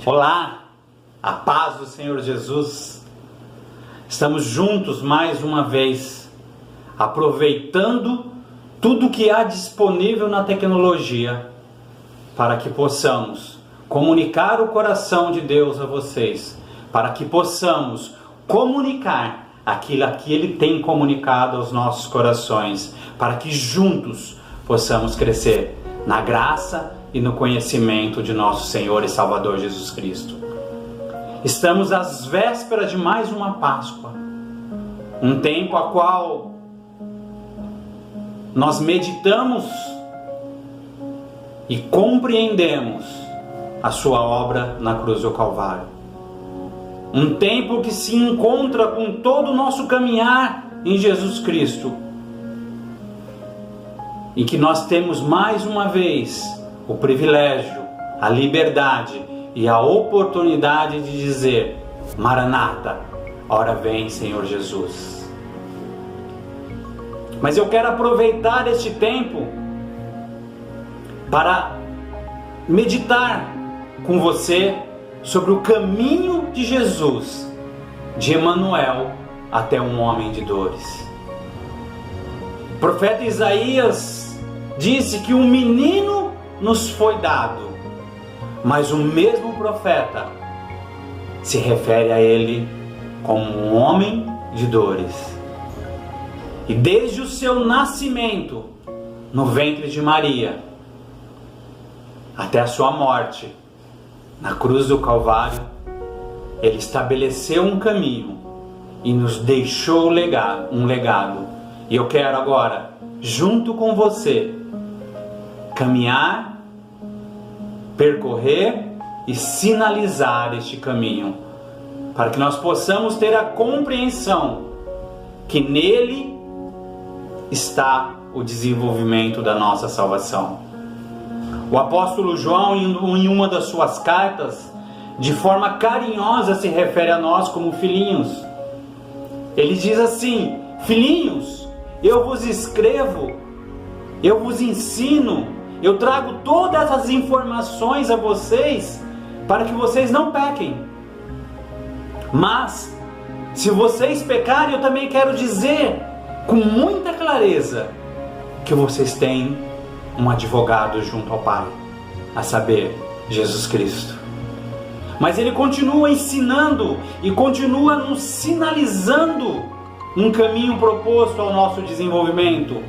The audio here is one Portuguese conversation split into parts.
Olá, a paz do Senhor Jesus. Estamos juntos mais uma vez, aproveitando tudo que há disponível na tecnologia para que possamos comunicar o coração de Deus a vocês, para que possamos comunicar aquilo que Ele tem comunicado aos nossos corações, para que juntos possamos crescer na graça e no conhecimento de nosso Senhor e Salvador Jesus Cristo. Estamos às vésperas de mais uma Páscoa, um tempo a qual nós meditamos e compreendemos a sua obra na cruz do Calvário. Um tempo que se encontra com todo o nosso caminhar em Jesus Cristo. E que nós temos mais uma vez o privilégio, a liberdade e a oportunidade de dizer: Maranata, ora vem, Senhor Jesus. Mas eu quero aproveitar este tempo para meditar com você sobre o caminho de Jesus, de Emanuel até um homem de dores. O profeta Isaías disse que um menino nos foi dado, mas o mesmo profeta se refere a ele como um homem de dores. E desde o seu nascimento no ventre de Maria até a sua morte na cruz do Calvário, ele estabeleceu um caminho e nos deixou um legado. E eu quero agora, junto com você, caminhar, percorrer e sinalizar este caminho, para que nós possamos ter a compreensão que nele está o desenvolvimento da nossa salvação. O apóstolo João, em uma das suas cartas, de forma carinhosa se refere a nós como filhinhos. Ele diz assim: filhinhos, eu vos escrevo, eu vos ensino, eu trago todas essas informações a vocês para que vocês não pequem. Mas, se vocês pecarem, eu também quero dizer com muita clareza que vocês têm um advogado junto ao Pai, a saber, Jesus Cristo. Mas ele continua ensinando e continua nos sinalizando um caminho proposto ao nosso desenvolvimento.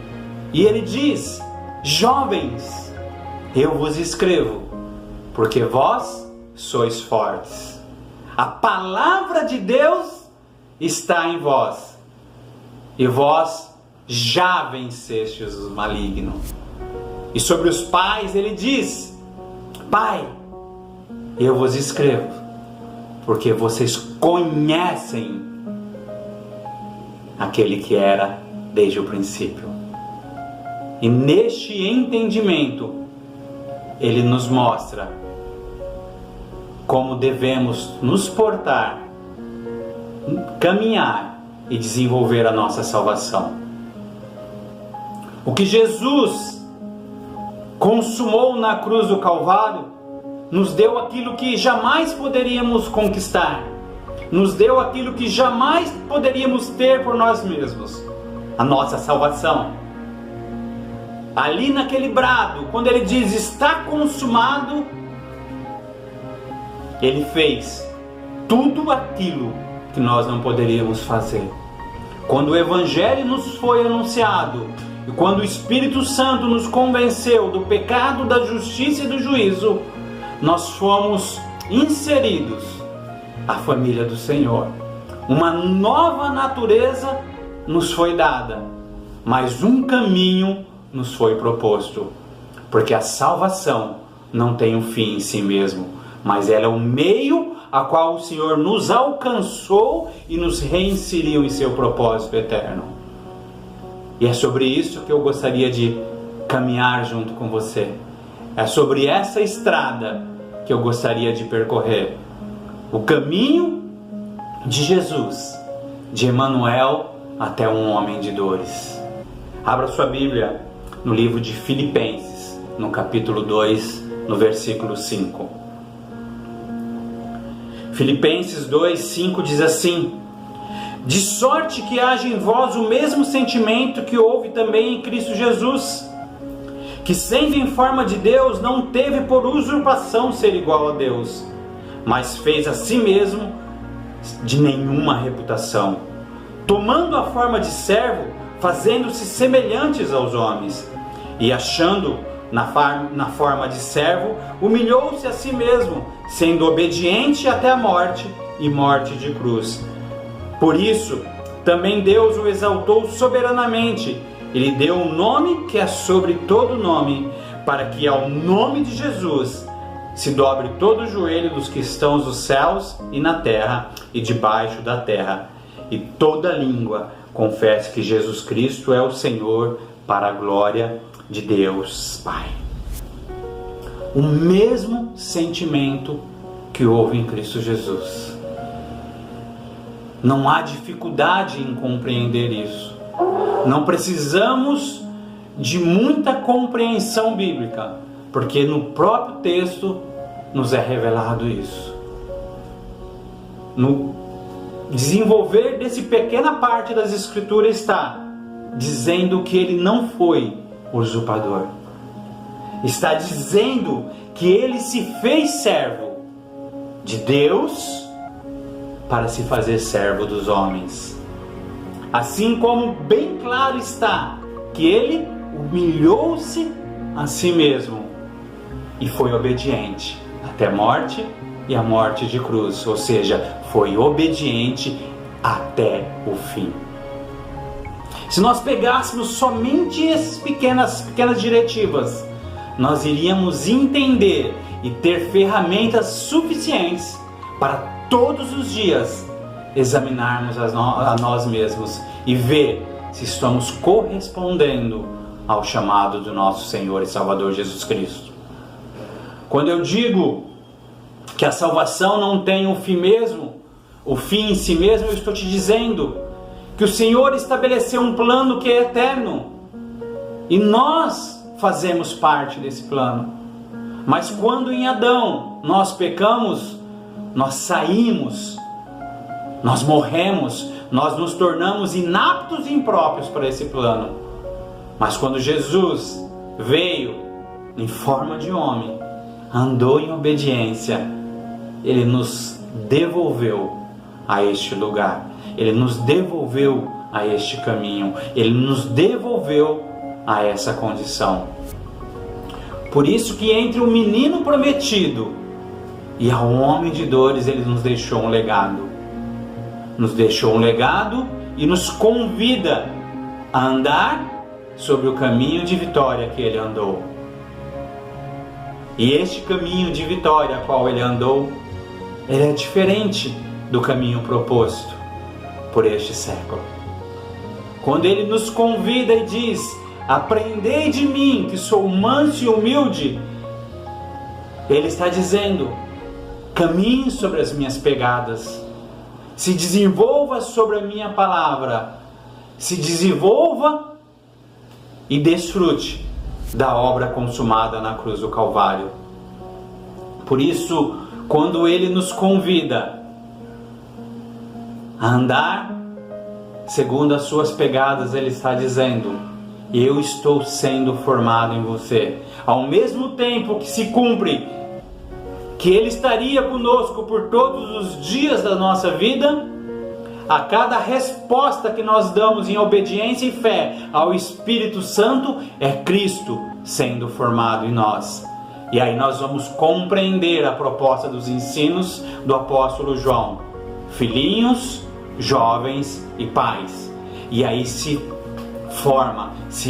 E ele diz: jovens, eu vos escrevo, porque vós sois fortes. A palavra de Deus está em vós, e vós já vencestes o maligno. E sobre os pais ele diz: Pai, eu vos escrevo, porque vocês conhecem aquele que era desde o princípio. E neste entendimento, ele nos mostra como devemos nos portar, caminhar e desenvolver a nossa salvação. O que Jesus consumou na cruz do Calvário nos deu aquilo que jamais poderíamos conquistar, nos deu aquilo que jamais poderíamos ter por nós mesmos: a nossa salvação. Ali naquele brado, quando ele diz está consumado, ele fez tudo aquilo que nós não poderíamos fazer. Quando o Evangelho nos foi anunciado e quando o Espírito Santo nos convenceu do pecado, da justiça e do juízo, nós fomos inseridos à família do Senhor. Uma nova natureza nos foi dada, mas um caminho nos foi proposto, porque a salvação não tem um fim em si mesmo, mas ela é o meio a qual o Senhor nos alcançou e nos reinseriu em seu propósito eterno. E é sobre isso que eu gostaria de caminhar junto com você. É sobre essa estrada que eu gostaria de percorrer. O caminho de Jesus, de Emanuel até um homem de dores. Abra sua Bíblia no livro de Filipenses, no capítulo 2, no versículo 5. Filipenses 2:5 diz assim: de sorte que haja em vós o mesmo sentimento que houve também em Cristo Jesus, que sendo em forma de Deus, não teve por usurpação ser igual a Deus, mas fez a si mesmo de nenhuma reputação, tomando a forma de servo, fazendo-se semelhantes aos homens, e achando na forma de servo, humilhou-se a si mesmo, sendo obediente até a morte, e morte de cruz. Por isso, também Deus o exaltou soberanamente, e lhe deu um nome que é sobre todo nome, para que ao nome de Jesus se dobre todo o joelho dos que estão nos céus e na terra e debaixo da terra, e toda língua confesse que Jesus Cristo é o Senhor, para a glória de Deus Pai. O mesmo sentimento que houve em Cristo Jesus. Não há dificuldade em compreender isso. Não precisamos de muita compreensão bíblica, porque no próprio texto nos é revelado isso. No desenvolver desse pequena parte das Escrituras está dizendo que ele não foi usurpador. Está dizendo que ele se fez servo de Deus para se fazer servo dos homens. Assim como bem claro está que ele humilhou-se a si mesmo e foi obediente até a morte e a morte de cruz, ou seja, foi obediente até o fim. Se nós pegássemos somente essas pequenas diretivas, nós iríamos entender e ter ferramentas suficientes para todos os dias examinarmos a nós mesmos e ver se estamos correspondendo ao chamado do nosso Senhor e Salvador Jesus Cristo. Quando eu digo que a salvação não tem o fim em si mesmo, eu estou te dizendo que o Senhor estabeleceu um plano que é eterno e nós fazemos parte desse plano. Mas quando em Adão nós pecamos, nós saímos, nós morremos, nós nos tornamos inaptos e impróprios para esse plano. Mas quando Jesus veio em forma de homem, andou em obediência, ele nos devolveu a este lugar, ele nos devolveu a este caminho, ele nos devolveu a essa condição. Por isso que entre o menino prometido e ao homem de dores, ele nos deixou um legado. Nos deixou um legado e nos convida a andar sobre o caminho de vitória que ele andou. E este caminho de vitória a qual ele andou, ele é diferente do caminho proposto por este século. Quando ele nos convida e diz: aprendei de mim, que sou manso e humilde, ele está dizendo: caminhe sobre as minhas pegadas, se desenvolva sobre a minha palavra, se desenvolva e desfrute da obra consumada na cruz do Calvário. Por isso, quando ele nos convida a andar segundo as suas pegadas, ele está dizendo: eu estou sendo formado em você. Ao mesmo tempo que se cumpre que ele estaria conosco por todos os dias da nossa vida, a cada resposta que nós damos em obediência e fé ao Espírito Santo, é Cristo sendo formado em nós. E aí nós vamos compreender a proposta dos ensinos do apóstolo João: filhinhos, jovens e pais. E aí se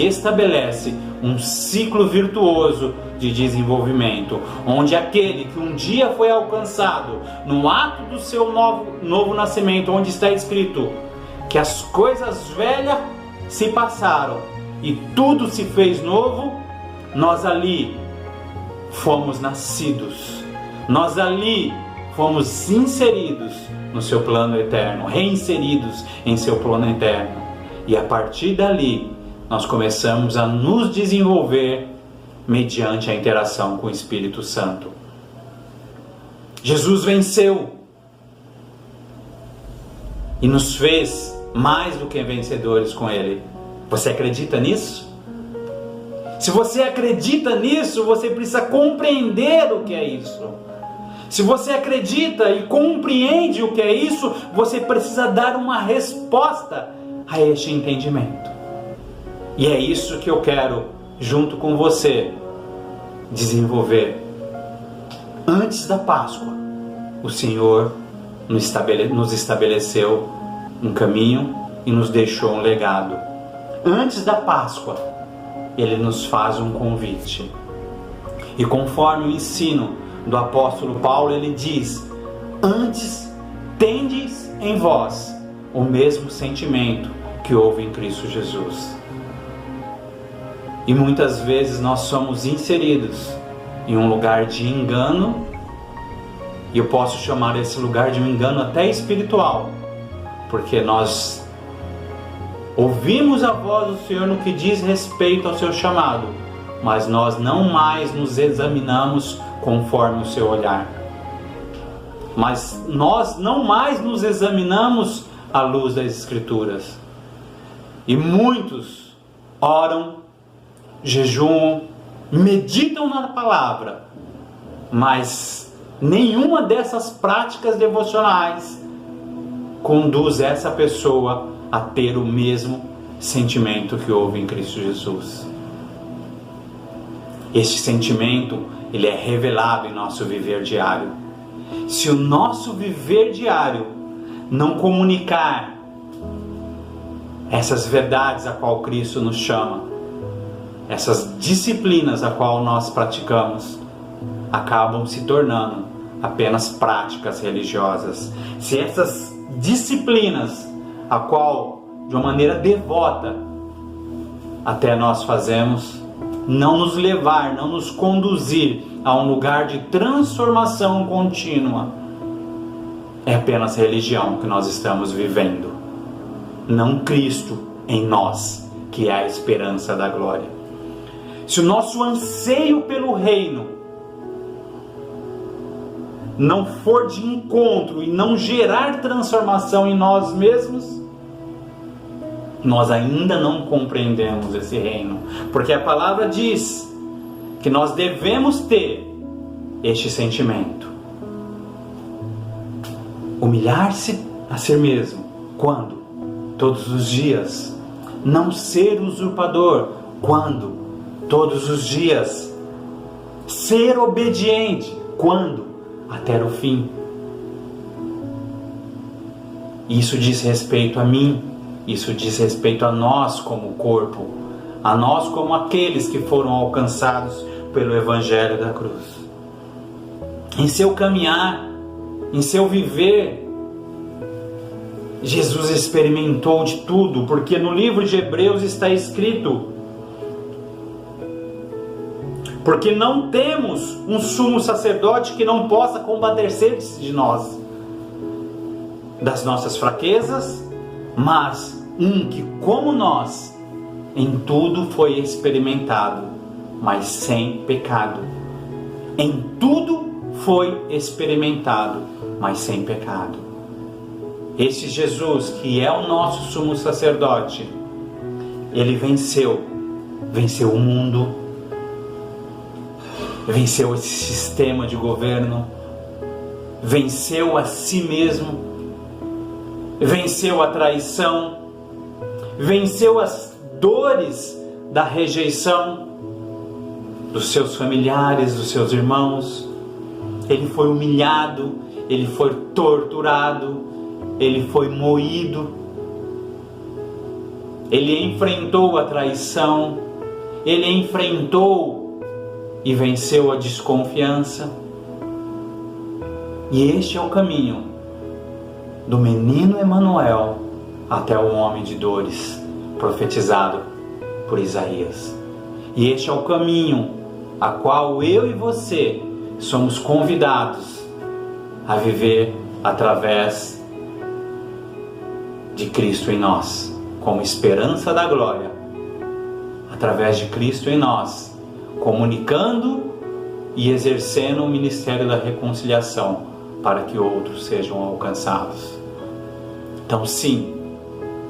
estabelece um ciclo virtuoso de desenvolvimento, onde aquele que um dia foi alcançado no ato do seu novo nascimento, onde está escrito que as coisas velhas se passaram e tudo se fez novo, nós ali fomos nascidos, nós ali fomos inseridos no seu plano eterno, reinseridos em seu plano eterno, e a partir dali nós começamos a nos desenvolver mediante a interação com o Espírito Santo. Jesus venceu e nos fez mais do que vencedores com Ele. Você acredita nisso? Se você acredita nisso, você precisa compreender o que é isso. Se você acredita e compreende o que é isso, você precisa dar uma resposta a este entendimento. E é isso que eu quero, junto com você, desenvolver. Antes da Páscoa, o Senhor nos estabeleceu um caminho e nos deixou um legado. Antes da Páscoa, Ele nos faz um convite. E conforme o ensino do apóstolo Paulo, ele diz: antes tendes em vós o mesmo sentimento que houve em Cristo Jesus. E muitas vezes nós somos inseridos em um lugar de engano, e eu posso chamar esse lugar de um engano até espiritual, porque nós ouvimos a voz do Senhor no que diz respeito ao seu chamado, mas nós não mais nos examinamos conforme o seu olhar. Mas nós não mais nos examinamos à luz das Escrituras. E muitos oram, jejuam, meditam na palavra, mas nenhuma dessas práticas devocionais conduz essa pessoa a ter o mesmo sentimento que houve em Cristo Jesus. Este sentimento, ele é revelado em nosso viver diário. Se o nosso viver diário não comunicar essas verdades a qual Cristo nos chama, essas disciplinas a qual nós praticamos, acabam se tornando apenas práticas religiosas. Se essas disciplinas a qual, de uma maneira devota, até nós fazemos, não nos levar, não nos conduzir a um lugar de transformação contínua, é apenas religião que nós estamos vivendo, não Cristo em nós, que é a esperança da glória. Se o nosso anseio pelo reino não for de encontro e não gerar transformação em nós mesmos, nós ainda não compreendemos esse reino, porque a palavra diz que nós devemos ter este sentimento. Humilhar-se a si mesmo. Quando? Todos os dias. Não ser usurpador. Quando? Todos os dias. Ser obediente. Quando? Até o fim. Isso diz respeito a mim. Isso diz respeito a nós como corpo, a nós como aqueles que foram alcançados pelo Evangelho da cruz. Em seu caminhar, em seu viver, Jesus experimentou de tudo, porque no livro de Hebreus está escrito: porque não temos um sumo sacerdote que não possa compadecer-se de nós, das nossas fraquezas, mas um que, como nós, em tudo foi experimentado, mas sem pecado. Em tudo foi experimentado, mas sem pecado. Este Jesus, que é o nosso sumo sacerdote, ele venceu o mundo, venceu esse sistema de governo, venceu a si mesmo, venceu a traição, venceu as dores da rejeição dos seus familiares, dos seus irmãos. Ele foi humilhado, ele foi torturado, ele foi moído, ele enfrentou a traição, ele enfrentou e venceu a desconfiança. E este é o caminho do menino Emanuel até o homem de dores, profetizado por Isaías. E este é o caminho a qual eu e você somos convidados a viver através de Cristo em nós, como esperança da glória, através de Cristo em nós, comunicando e exercendo o ministério da reconciliação para que outros sejam alcançados. Então sim,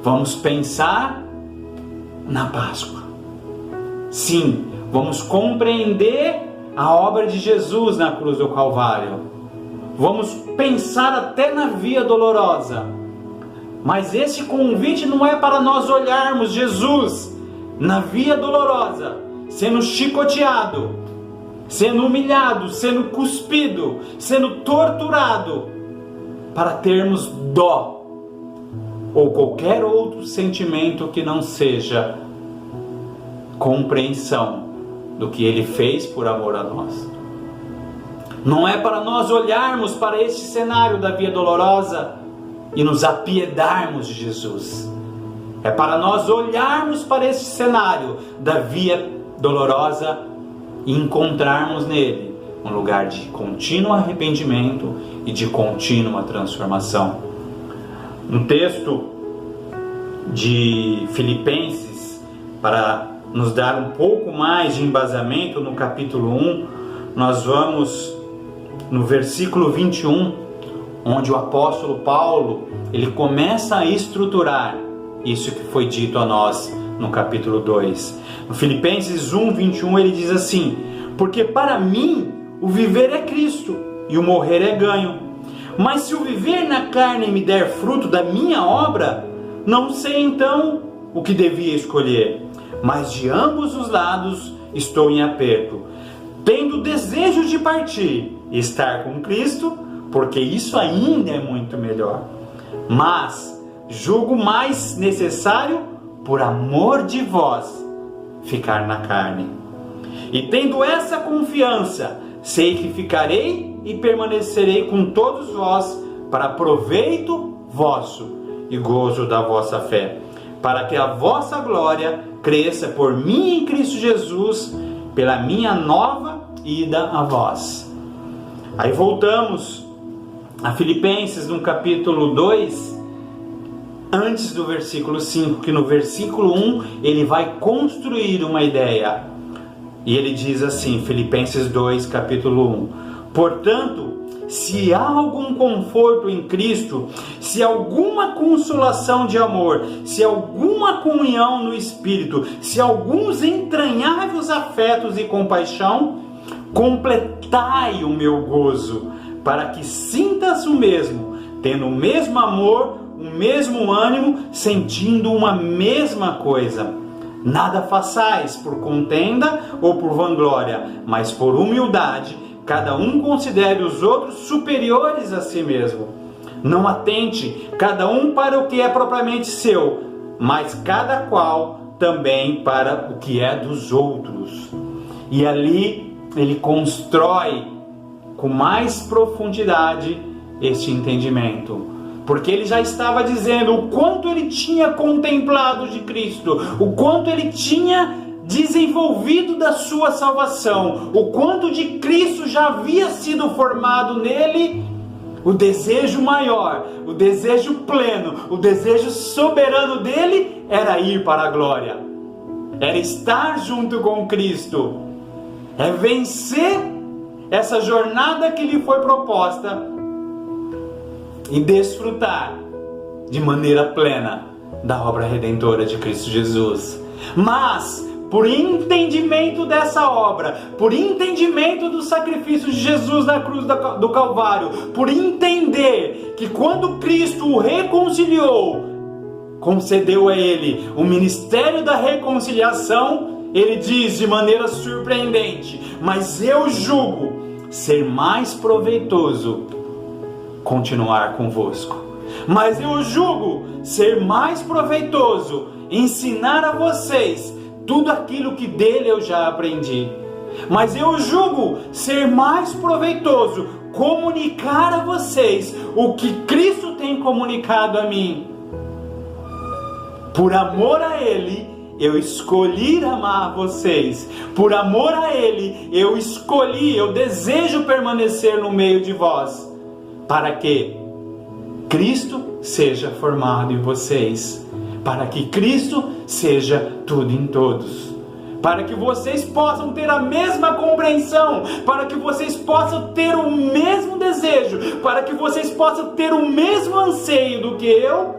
vamos pensar na Páscoa. Sim, vamos compreender a obra de Jesus na cruz do Calvário. Vamos pensar até na via dolorosa. Mas esse convite não é para nós olharmos Jesus na via dolorosa, sendo chicoteado, sendo humilhado, sendo cuspido, sendo torturado, para termos dó ou qualquer outro sentimento que não seja compreensão do que Ele fez por amor a nós. Não é para nós olharmos para este cenário da via dolorosa e nos apiedarmos de Jesus. É para nós olharmos para este cenário da via dolorosa e encontrarmos nele um lugar de contínuo arrependimento e de contínua transformação. No texto de Filipenses, para nos dar um pouco mais de embasamento no capítulo 1, nós vamos no versículo 21, onde o apóstolo Paulo, ele começa a estruturar isso que foi dito a nós no capítulo 2. No Filipenses 1, 21, ele diz assim: porque para mim o viver é Cristo e o morrer é ganho. Mas se o viver na carne me der fruto da minha obra, não sei então o que devia escolher. Mas de ambos os lados estou em aperto, tendo desejo de partir e estar com Cristo, porque isso ainda é muito melhor. Mas julgo mais necessário, por amor de vós, ficar na carne. E tendo essa confiança, sei que ficarei e permanecerei com todos vós, para proveito vosso e gozo da vossa fé, para que a vossa glória cresça por mim em Cristo Jesus, pela minha nova ida a vós. Aí voltamos a Filipenses no capítulo 2, antes do versículo 5, que no versículo 1 ele vai construir uma ideia. E ele diz assim, Filipenses 2, capítulo 1: portanto, se há algum conforto em Cristo, se alguma consolação de amor, se alguma comunhão no Espírito, se alguns entranháveis afetos e compaixão, completai o meu gozo, para que sintas o mesmo, tendo o mesmo amor, o mesmo ânimo, sentindo uma mesma coisa. Nada façais por contenda ou por vanglória, mas por humildade, cada um considere os outros superiores a si mesmo. Não atente cada um para o que é propriamente seu, mas cada qual também para o que é dos outros. E ali ele constrói com mais profundidade este entendimento. Porque ele já estava dizendo o quanto ele tinha contemplado de Cristo, o quanto ele tinha desenvolvido da sua salvação, o quanto de Cristo já havia sido formado nele. O desejo maior, o desejo pleno, o desejo soberano dele era ir para a glória, era estar junto com Cristo, é vencer essa jornada que lhe foi proposta e desfrutar de maneira plena da obra redentora de Cristo Jesus. Mas por entendimento dessa obra, por entendimento do sacrifício de Jesus na cruz do Calvário, por entender que quando Cristo o reconciliou, concedeu a ele o ministério da reconciliação, ele diz de maneira surpreendente: mas eu julgo ser mais proveitoso continuar convosco. Mas eu julgo ser mais proveitoso ensinar a vocês tudo aquilo que dele eu já aprendi. Mas eu julgo ser mais proveitoso comunicar a vocês o que Cristo tem comunicado a mim. Por amor a Ele, eu escolhi amar vocês. Por amor a Ele, eu desejo permanecer no meio de vós, para que Cristo seja formado em vocês, para que Cristo seja tudo em todos, para que vocês possam ter a mesma compreensão, para que vocês possam ter o mesmo desejo, para que vocês possam ter o mesmo anseio do que eu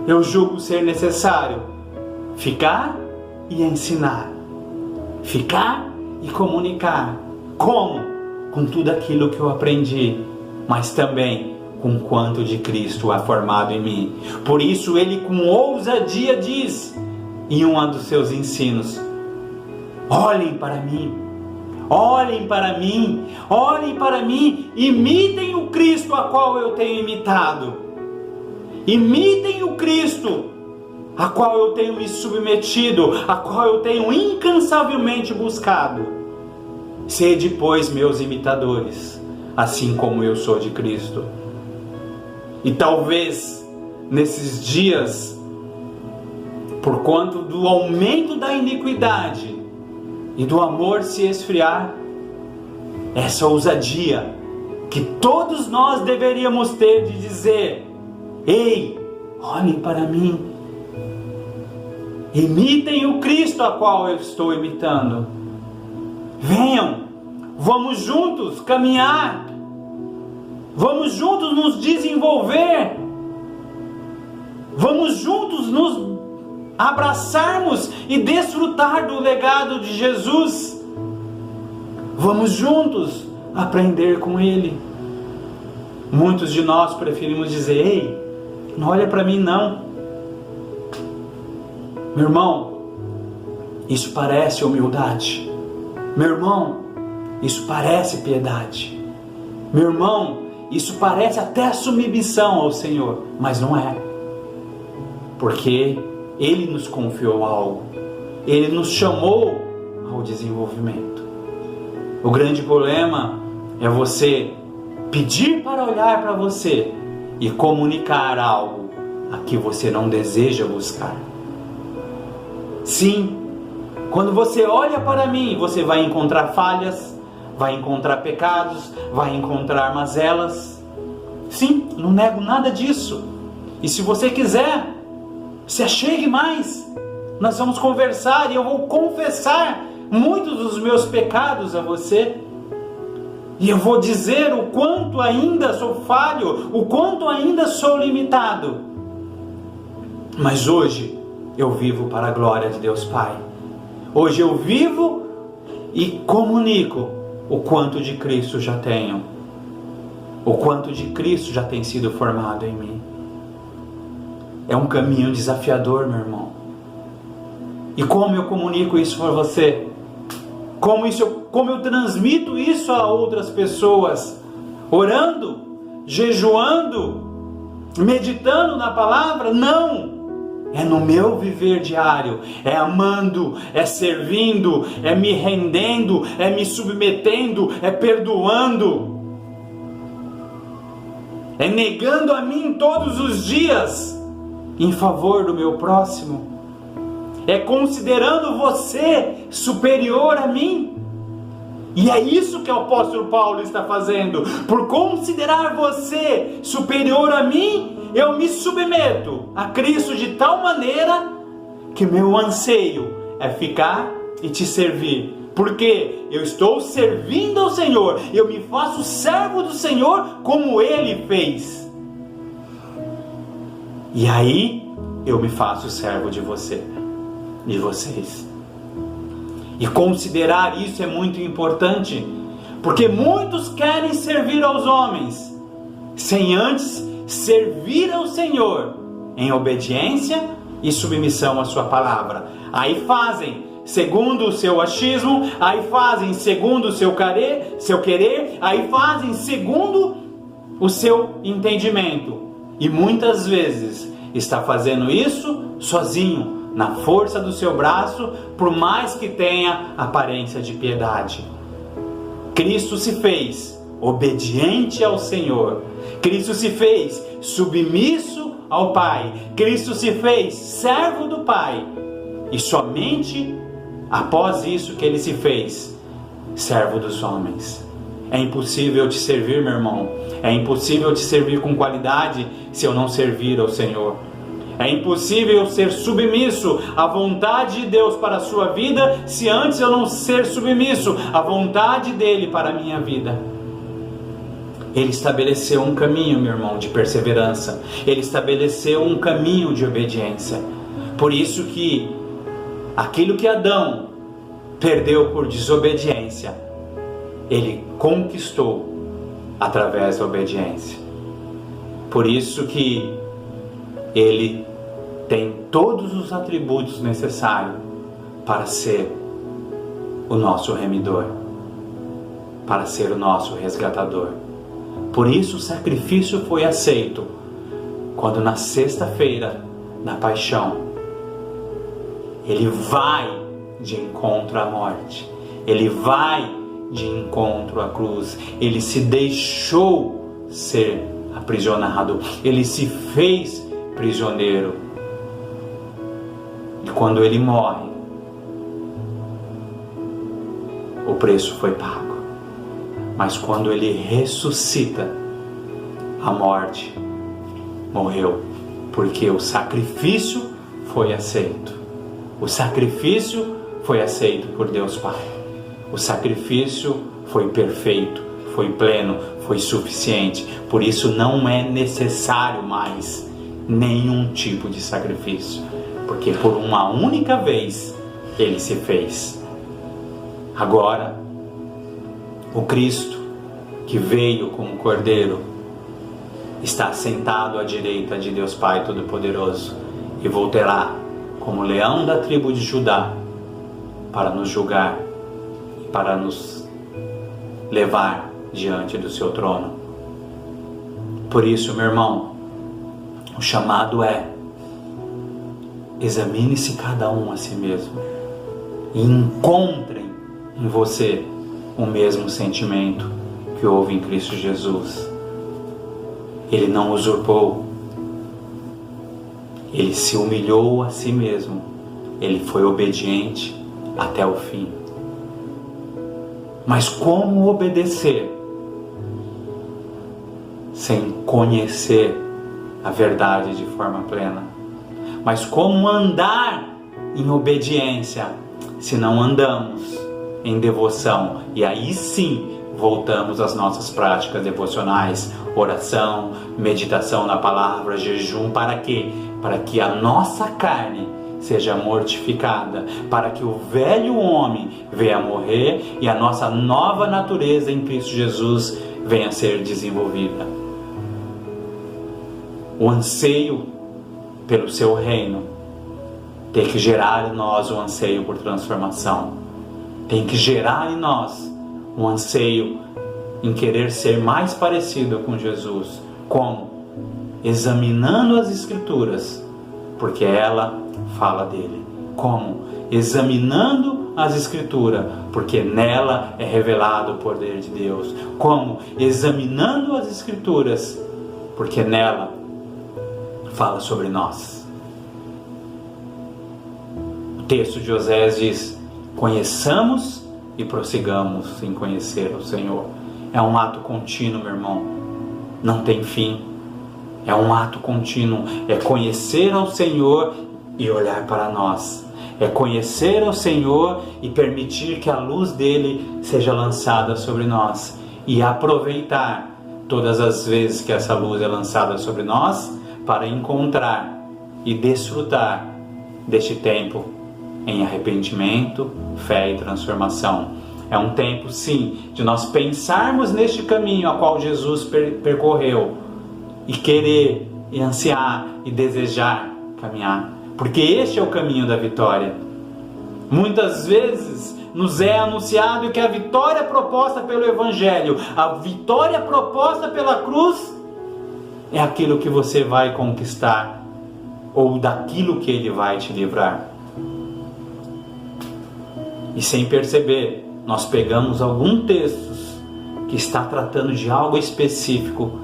eu julgo ser necessário ficar e ensinar, ficar e comunicar. Como? Com tudo aquilo que eu aprendi, mas também com quanto de Cristo há formado em mim. Por isso ele com ousadia diz em um dos seus ensinos: olhem para mim, olhem para mim, olhem para mim, imitem o Cristo a qual eu tenho imitado, imitem o Cristo a qual eu tenho me submetido, a qual eu tenho incansavelmente buscado. Sede, pois, meus imitadores, assim como eu sou de Cristo. E talvez nesses dias, por conta do aumento da iniquidade e do amor se esfriar, essa ousadia que todos nós deveríamos ter de dizer: ei, olhem para mim, imitem o Cristo a qual eu estou imitando. Venham, vamos juntos caminhar, vamos juntos nos desenvolver, vamos juntos nos abraçarmos e desfrutar do legado de Jesus. Vamos juntos aprender com Ele. Muitos de nós preferimos dizer: ei, não olha para mim não. Meu irmão, isso parece humildade. Meu irmão, isso parece piedade. Meu irmão, isso parece até submissão ao Senhor, mas não é. Porque Ele nos confiou algo. Ele nos chamou ao desenvolvimento. O grande problema é você pedir para olhar para você e comunicar algo a que você não deseja buscar. Sim, quando você olha para mim, você vai encontrar falhas, vai encontrar pecados, vai encontrar mazelas. Sim, não nego nada disso. E se você quiser, se achegue mais. Nós vamos conversar e eu vou confessar muitos dos meus pecados a você. E eu vou dizer o quanto ainda sou falho, o quanto ainda sou limitado. Mas hoje eu vivo para a glória de Deus Pai. Hoje eu vivo e comunico o quanto de Cristo já tenho. O quanto de Cristo já tem sido formado em mim. É um caminho desafiador, meu irmão. E como eu comunico isso para você? Como eu transmito isso a outras pessoas? Orando? Jejuando? Meditando na palavra? Não! É no meu viver diário, é amando, é servindo, é me rendendo, é me submetendo, é perdoando, é negando a mim todos os dias em favor do meu próximo, é considerando você superior a mim. E é isso que o apóstolo Paulo está fazendo. Por considerar você superior a mim, eu me submeto a Cristo de tal maneira que meu anseio é ficar e te servir. Porque eu estou servindo ao Senhor, eu me faço servo do Senhor como Ele fez. E aí eu me faço servo de você, de vocês. E considerar isso é muito importante, porque muitos querem servir aos homens, sem antes servir ao Senhor, em obediência e submissão à sua palavra. Aí fazem segundo o seu achismo, aí fazem segundo o seu querer, aí fazem segundo o seu entendimento. E muitas vezes está fazendo isso sozinho, na força do seu braço, por mais que tenha aparência de piedade. Cristo se fez obediente ao Senhor. Cristo se fez submisso ao Pai. Cristo se fez servo do Pai. E somente após isso que Ele se fez servo dos homens. É impossível te servir, meu irmão. É impossível te servir com qualidade se eu não servir ao Senhor. É impossível ser submisso à vontade de Deus para a sua vida se antes eu não ser submisso à vontade dEle para a minha vida. Ele estabeleceu um caminho, meu irmão, de perseverança. Ele estabeleceu um caminho de obediência. Por isso que aquilo que Adão perdeu por desobediência, ele conquistou através da obediência. Por isso que ele tem todos os atributos necessários para ser o nosso remidor, para ser o nosso resgatador. Por isso o sacrifício foi aceito quando na sexta-feira, na paixão, ele vai de encontro à morte, ele vai de encontro à cruz, ele se deixou ser aprisionado, ele se fez prisioneiro. E quando ele morre, o preço foi pago. Mas quando ele ressuscita, a morte morreu, porque o sacrifício foi aceito. O sacrifício foi aceito por Deus Pai. O sacrifício foi perfeito, foi pleno, foi suficiente. Por isso não é necessário mais nenhum tipo de sacrifício, porque por uma única vez ele se fez. Agora, o Cristo, que veio como Cordeiro, está sentado à direita de Deus Pai Todo-Poderoso e voltará como leão da tribo de Judá para nos julgar e para nos levar diante do seu trono. Por isso, meu irmão, o chamado é: examine-se cada um a si mesmo e encontrem em você o mesmo sentimento que houve em Cristo Jesus. Ele não usurpou, ele se humilhou a si mesmo, ele foi obediente até o fim. Mas como obedecer sem conhecer a verdade de forma plena? Mas como andar em obediência se não andamos em devoção? E aí sim voltamos às nossas práticas devocionais, oração, meditação na palavra, jejum. Para quê? Para que a nossa carne seja mortificada, para que o velho homem venha a morrer e a nossa nova natureza em Cristo Jesus venha a ser desenvolvida. O anseio pelo seu reino tem que gerar em nós o anseio por transformação. Tem que gerar em nós um anseio em querer ser mais parecido com Jesus. Como? Examinando as Escrituras, porque ela fala dele. Como? Examinando as Escrituras, porque nela é revelado o poder de Deus. Como? Examinando as Escrituras, porque nela fala sobre nós. O texto de Osés diz: conheçamos e prossigamos em conhecer o Senhor. É um ato contínuo, meu irmão. Não tem fim. É um ato contínuo. É conhecer ao Senhor e olhar para nós. É conhecer ao Senhor e permitir que a luz dele seja lançada sobre nós. E aproveitar todas as vezes que essa luz é lançada sobre nós para encontrar e desfrutar deste tempo em arrependimento, fé e transformação. É um tempo, sim, de nós pensarmos neste caminho a qual Jesus percorreu e querer, e ansiar, e desejar caminhar. Porque este é o caminho da vitória. Muitas vezes nos é anunciado que a vitória proposta pelo Evangelho, a vitória proposta pela cruz, é aquilo que você vai conquistar, ou daquilo que Ele vai te livrar. E sem perceber, nós pegamos alguns textos que está tratando de algo específico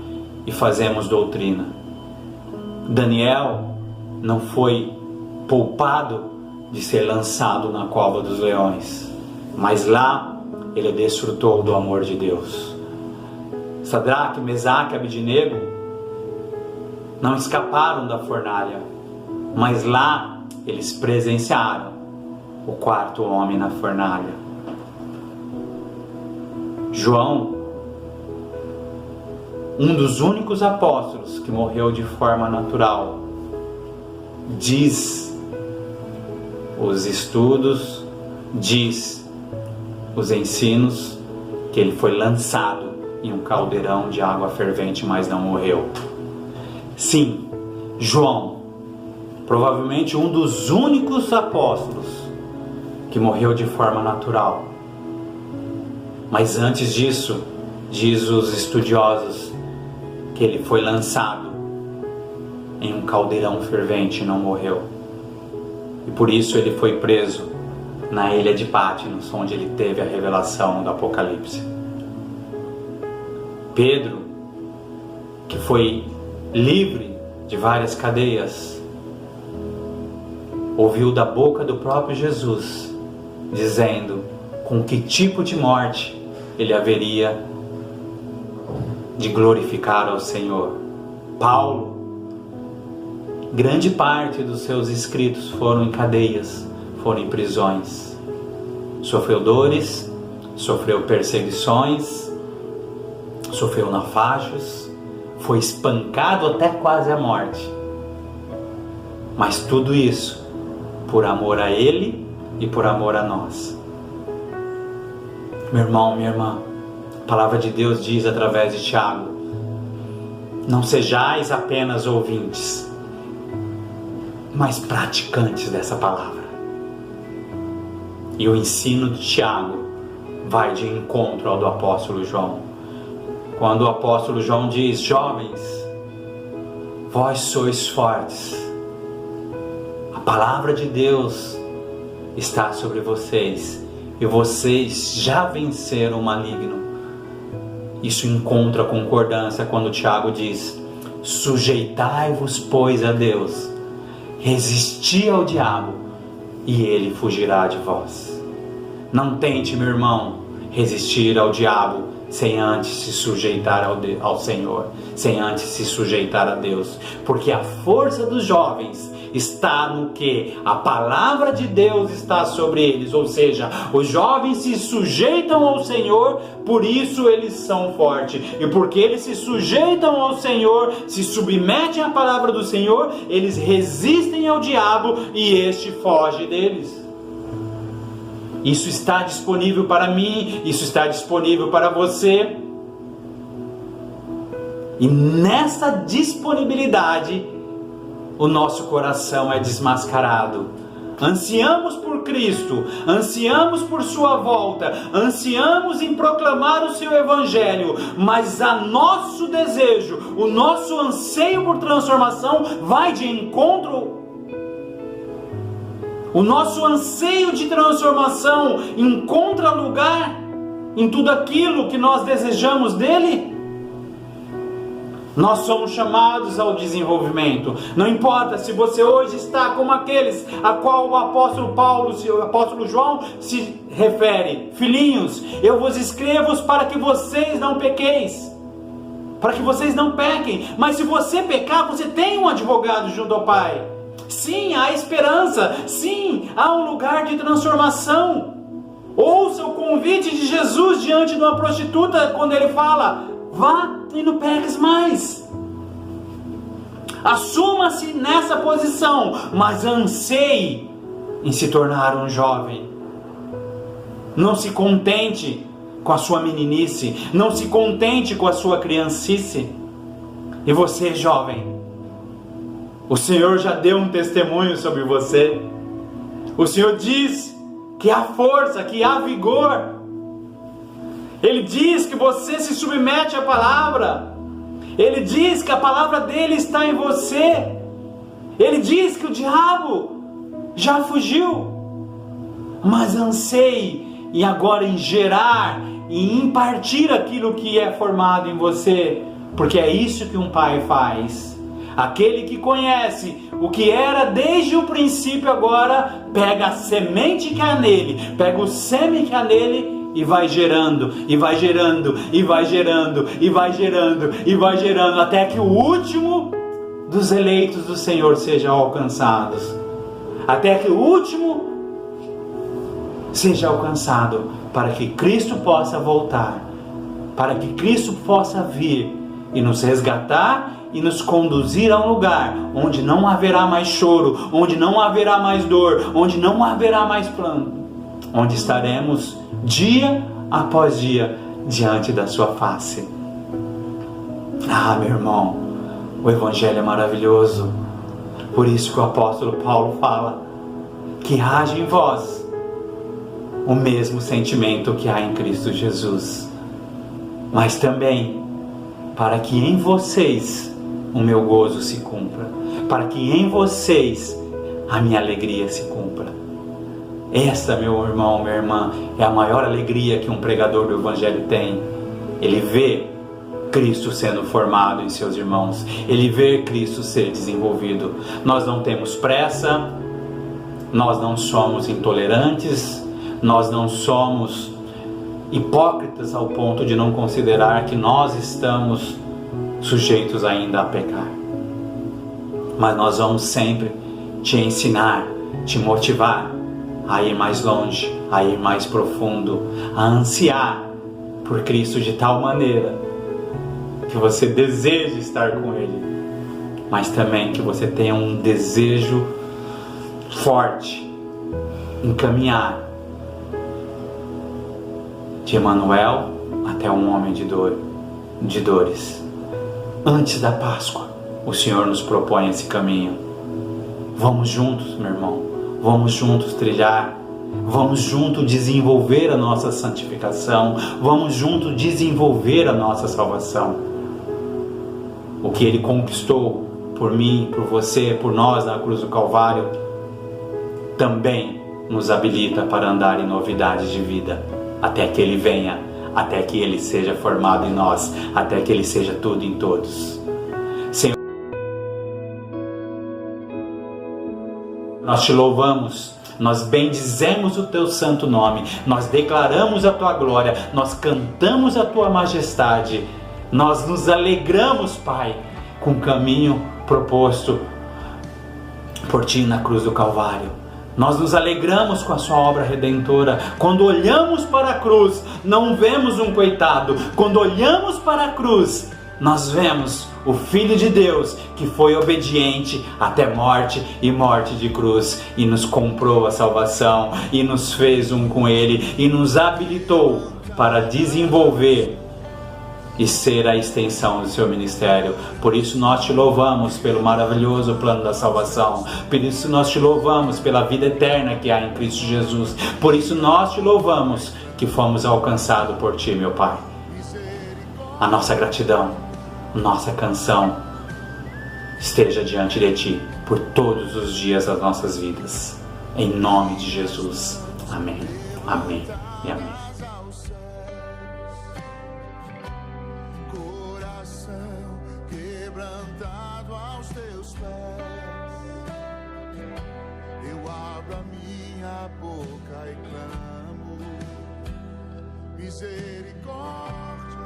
e fazemos doutrina. Daniel não foi poupado de ser lançado na cova dos leões, mas lá ele desfrutou do amor de Deus. Sadraque, Mesaque e Abednego não escaparam da fornalha, mas lá eles presenciaram o quarto homem na fornalha. João um dos únicos apóstolos que morreu de forma natural. Diz os estudos, diz os ensinos, que ele foi lançado em um caldeirão de água fervente, mas não morreu. Sim, João, provavelmente um dos únicos apóstolos que morreu de forma natural. Mas antes disso, diz os estudiosos que ele foi lançado em um caldeirão fervente e não morreu. E por isso ele foi preso na ilha de Patmos, onde ele teve a revelação do Apocalipse. Pedro, que foi livre de várias cadeias, ouviu da boca do próprio Jesus, dizendo com que tipo de morte ele haveria de glorificar ao Senhor. Paulo, grande parte dos seus escritos foram em cadeias, foram em prisões. Sofreu dores, sofreu perseguições, sofreu naufrágios, foi espancado até quase a morte. Mas tudo isso por amor a Ele e por amor a nós. Meu irmão, minha irmã, a palavra de Deus diz através de Tiago: não sejais apenas ouvintes, mas praticantes dessa palavra. E o ensino de Tiago vai de encontro ao do apóstolo João. Quando o apóstolo João diz: jovens, vós sois fortes, a palavra de Deus está sobre vocês e vocês já venceram o maligno. Isso encontra concordância quando Tiago diz: sujeitai-vos, pois, a Deus, resisti ao diabo e ele fugirá de vós. Não tente, meu irmão, resistir ao diabo sem antes se sujeitar ao Senhor, sem antes se sujeitar a Deus, porque a força dos jovens está no que? A palavra de Deus está sobre eles, ou seja, os jovens se sujeitam ao Senhor, por isso eles são fortes, e porque eles se sujeitam ao Senhor, se submetem à palavra do Senhor, eles resistem ao diabo e este foge deles. Isso está disponível para mim, isso está disponível para você. E nessa disponibilidade, o nosso coração é desmascarado. Ansiamos por Cristo, ansiamos por sua volta, ansiamos em proclamar o seu evangelho, mas a nosso desejo, o nosso anseio por transformação vai de encontro. O nosso anseio de transformação encontra lugar em tudo aquilo que nós desejamos dele? Nós somos chamados ao desenvolvimento. Não importa se você hoje está como aqueles a qual o apóstolo Paulo, o apóstolo João se refere. Filhinhos, eu vos escrevo para que vocês não pequeis, para que vocês não pequem. Mas se você pecar, você tem um advogado junto ao Pai. Sim, há esperança. Sim, há um lugar de transformação. Ouça o convite de Jesus diante de uma prostituta quando ele fala: vá e não peques mais. Assuma-se nessa posição, mas anseie em se tornar um jovem. Não se contente com a sua meninice, não se contente com a sua criancice. E você, jovem, o Senhor já deu um testemunho sobre você. O Senhor diz que há força, que há vigor. Ele diz que você se submete à palavra. Ele diz que a palavra dele está em você. Ele diz que o diabo já fugiu. Mas anseie e agora em gerar e impartir aquilo que é formado em você. Porque é isso que um pai faz. Aquele que conhece o que era desde o princípio, agora pega a semente que há nele, pega o sêmen que há nele e vai gerando, e vai gerando, e vai gerando, e vai gerando, e vai gerando, até que o último dos eleitos do Senhor seja alcançado. Até que o último seja alcançado, para que Cristo possa voltar, para que Cristo possa vir e nos resgatar e nos conduzir a um lugar onde não haverá mais choro, onde não haverá mais dor, onde não haverá mais plano, onde estaremos dia após dia diante da sua face. Ah, meu irmão, o Evangelho é maravilhoso. Por isso que o apóstolo Paulo fala que haja em vós o mesmo sentimento que há em Cristo Jesus, mas também para que em vocês o meu gozo se cumpra, para que em vocês a minha alegria se cumpra. Essa, meu irmão, minha irmã, é a maior alegria que um pregador do Evangelho tem. Ele vê Cristo sendo formado em seus irmãos, ele vê Cristo ser desenvolvido. Nós não temos pressa, nós não somos intolerantes, nós não somos hipócritas ao ponto de não considerar que nós estamos sujeitos ainda a pecar. Mas nós vamos sempre te ensinar, te motivar a ir mais longe, a ir mais profundo, a ansiar por Cristo de tal maneira que você deseje estar com Ele, mas também que você tenha um desejo forte em caminhar de Emanuel até um homem de dores. Antes da Páscoa, o Senhor nos propõe esse caminho. Vamos juntos, meu irmão, vamos juntos trilhar, vamos juntos desenvolver a nossa santificação, vamos juntos desenvolver a nossa salvação. O que Ele conquistou por mim, por você, por nós na cruz do Calvário, também nos habilita para andar em novidades de vida, até que Ele venha, até que Ele seja formado em nós, até que Ele seja tudo em todos. Senhor, nós te louvamos, nós bendizemos o teu santo nome, nós declaramos a tua glória, nós cantamos a tua majestade, nós nos alegramos, Pai, com o caminho proposto por ti na cruz do Calvário. Nós nos alegramos com a sua obra redentora. Quando olhamos para a cruz, não vemos um coitado. Quando olhamos para a cruz, nós vemos o Filho de Deus que foi obediente até morte e morte de cruz, e nos comprou a salvação, e nos fez um com Ele, e nos habilitou para desenvolver e ser a extensão do seu ministério. Por isso nós te louvamos pelo maravilhoso plano da salvação. Por isso nós te louvamos pela vida eterna que há em Cristo Jesus. Por isso nós te louvamos que fomos alcançados por ti, meu Pai. A nossa gratidão, nossa canção esteja diante de ti por todos os dias das nossas vidas. Em nome de Jesus. Amém. Amém e amém. Boca e clamo misericórdia.